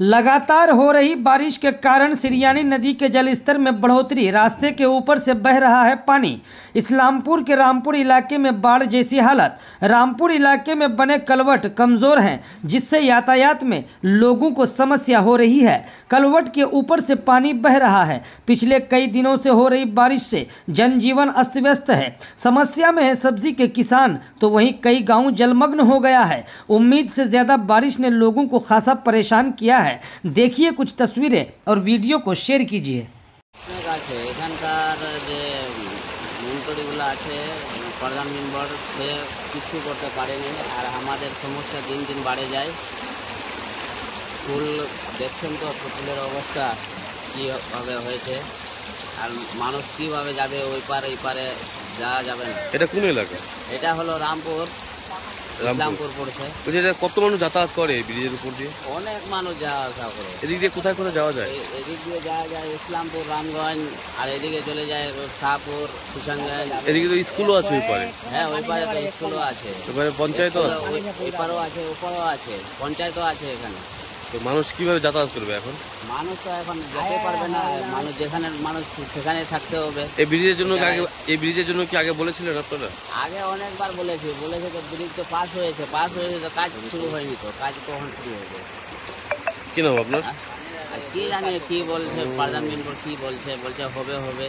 लगातार हो रही बारिश के कारण सिरयानी नदी के जलस्तर में बढ़ोतरी, रास्ते के ऊपर से बह रहा है पानी। इस्लामपुर के रामपुर इलाके में बाढ़ जैसी हालत। रामपुर इलाके में बने कलवट कमजोर हैं, जिससे यातायात में लोगों को समस्या हो रही है। कलवट के ऊपर से पानी बह रहा है। पिछले कई दिनों से हो रही बारिश से जनजीवन अस्त व्यस्त है। समस्या में है सब्जी के किसान, तो वहीं कई गाँव जलमग्न हो गया है। उम्मीद से ज्यादा बारिश ने लोगों को खासा परेशान किया है। देखिए कुछ तस्वीरें और वीडियो को शेयर कीजिए। এখানকার যে মন্ত্রীগুলো আছে প্রধান মেম্বার সে কিছু করতে পারেনি, আর আমাদের সমস্যা দিন দিন বাড়ে যায়। ফুল দেখছেন তো, ফুলের অবস্থা কীভাবে হয়েছে, আর মানুষ কীভাবে যাবে ওই পারে এই পারে, যাওয়া যাবে না। এটা কোন এলাকা? এটা হলো রামপুর, ইসলামপুর পড়ছে। কত মানুষ যাতায়াত করে এই ব্রিজের উপর দিয়ে? অনেক মানুষ যাওয়া আসা করে। এদিক দিয়ে কোথায় কোথায় যাওয়া যায়? এদিক দিয়ে যাওয়া যায় ইসলামপুর, রামগঞ্জ, আর এদিকে চলে যায় শাহপুর, কিষানগঞ্জ। এদিকে তো স্কুলও আছে ওই পারে। হ্যাঁ, ওই পারে তো স্কুলও আছে, এবারে পঞ্চায়েতও আছে, ওই পারেও আছে, ওপারেও আছে, পঞ্চায়েতও আছে এখানে। তো মানুষ কিভাবে যাতায়াত করবে এখন? মানুষ তো এখন যেতে পারবে না, মানুষ যেখানে মানুষ সেখানে থাকতে হবে। এই ব্রিজের জন্য কি আগে বলেছিলেন আপনারা? আগে অনেকবার বলেছে তো ব্রিজ তো পাস হয়েছে তো কাজ শুরু হয়নি, তো কাজ কখন শুরু হবে? কি নাম আপনার? আর কি জানে কি বলছে প্রধান মেম্বার, কি বলছে হবে।